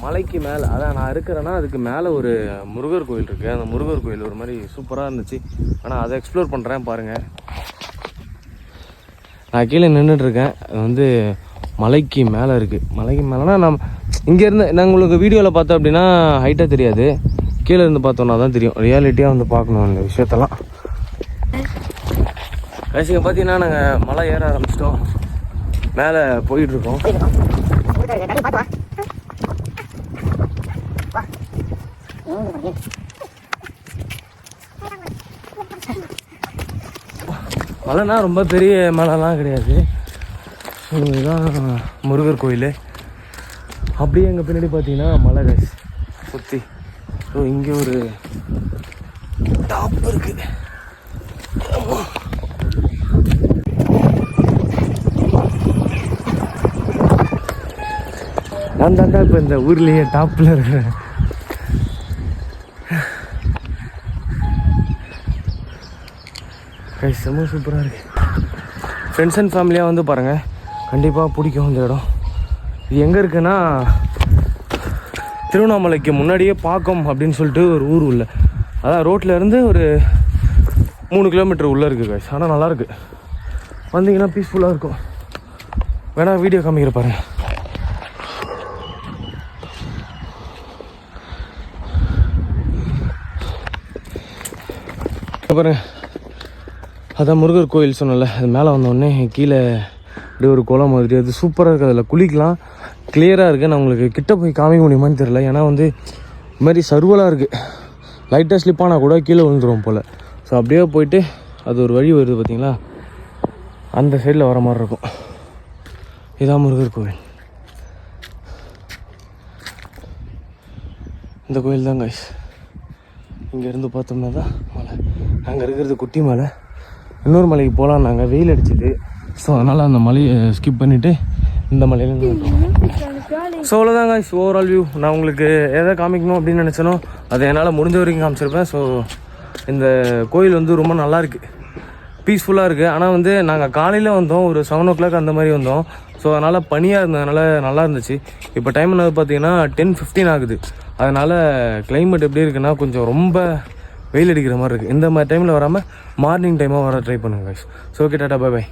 மலைக்கு மேலே, அதான் நான் இருக்கிறேன்னா அதுக்கு மேலே ஒரு முருகர் கோயில் இருக்குது. அந்த முருகர் கோயில் ஒரு மாதிரி சூப்பராக இருந்துச்சு. ஆனால் அதை எக்ஸ்ப்ளோர் பண்ணுறேன் பாருங்கள். நான் கீழே நின்றுட்டுருக்கேன். அது வந்து மலைக்கு மேலே இருக்குது. மலைக்கு மேலேனா நம்ம இங்கேருந்து நாங்கள் உங்களுக்கு வீடியோவில் பார்த்தோம் அப்படின்னா ஹைட்டாக தெரியாது, கீழே இருந்து பார்த்தோன்னா தான் தெரியும். ரியாலிட்டியாக வந்து பார்க்கணும் இந்த விஷயத்தெல்லாம். கடைசிங்க பார்த்தீங்கன்னா நாங்கள் மலை ஏற ஆரம்பிச்சிட்டோம், மேலே போயிட்டுருக்கோம். மலைனா ரொம்ப பெரிய மலைலாம் கிடையாது. இதுதான் முருகர் கோயில். அப்படியே எங்கள் பின்னாடி பார்த்தீங்கன்னா மலை கைஸ் சுற்றி. ஸோ இங்கே ஒரு டாப் இருக்குது. நான் தாண்டா இப்போ இந்த ஊர்லேயே டாப்பில் இருக்கிறேன். கைஸ் ரொம்ப சூப்பராக இருக்குது. ஃப்ரெண்ட்ஸ் அண்ட் ஃபேமிலியாக வந்து பாருங்கள், கண்டிப்பாக பிடிக்கும் இந்த இடம். இது எங்கே இருக்குன்னா திருவண்ணாமலைக்கு முன்னாடியே பாக்கம் அப்படின்னு சொல்லிட்டு ஒரு ஊர் உள்ள, அதான் ரோட்டில் இருந்து ஒரு 3 கிலோமீட்டர் உள்ளே இருக்குது கைஸ். ஆனால் நல்லாயிருக்கு, வந்தீங்கன்னா பீஸ்ஃபுல்லாக இருக்கும். வேணா வீடியோ காமிக்கிற பாருங்கள். பாருங்க, அதான் முருகர் கோயில் சொன்னல, அது மேலே வந்தோடனே கீழே அப்படியே ஒரு குளம் மாதிரி, அது சூப்பராக இருக்குது. அதில் குளிக்கலாம், கிளியராக இருக்குது. நான் உங்களுக்கு கிட்ட போய் காமிக்க முடியுமான்னு தெரில, ஏன்னா வந்து இது மாதிரி சர்வலாக இருக்குது. லைட்டாக ஸ்லிப்பானால் கூட கீழே விழுந்துடும் போல். ஸோ அப்படியே போயிட்டு அது ஒரு வழி வருது பார்த்தீங்களா, அந்த சைடில் வர மாதிரி இருக்கும். இதான் முருகர் கோவில். இந்த கோயில் தான் கைஸ். இங்கேருந்து பார்த்தோம்னா தான் மலை. அங்கே இருக்கிறது குட்டி மலை. இன்னொரு மலைக்கு போகலாம், நாங்கள் வெயில் அடிச்சிது. ஸோ அதனால் அந்த மலையை ஸ்கிப் பண்ணிவிட்டு இந்த மலையிலேருந்து ஸோ அவ்வளோதாங்க கைஸ் ஓவரால் வியூ. நான் உங்களுக்கு எதை காமிக்கணும் அப்படின்னு நினச்சனோ அதை என்னால் முடிஞ்ச வரைக்கும் காமிச்சிருப்பேன். ஸோ இந்த கோயில் வந்து ரொம்ப நல்லாயிருக்கு, பீஸ்ஃபுல்லாக இருக்குது. ஆனால் வந்து நாங்கள் காலையில் வந்தோம், ஒரு 7 o'clock அந்த மாதிரி வந்தோம். ஸோ அதனால் பனியாக இருந்ததுனால நல்லா இருந்துச்சு. இப்போ டைம் என்னது பார்த்தீங்கன்னா 10:15 ஆகுது. அதனால் கிளைமேட் எப்படி இருக்குன்னா கொஞ்சம் ரொம்ப வெயில் அடிக்கிற மாதிரி இருக்குது. இந்த மாதிரி டைமில் வராமல் மார்னிங் டைமாக வர ட்ரை பண்ணுங்க guys. So okay, tata, bye by.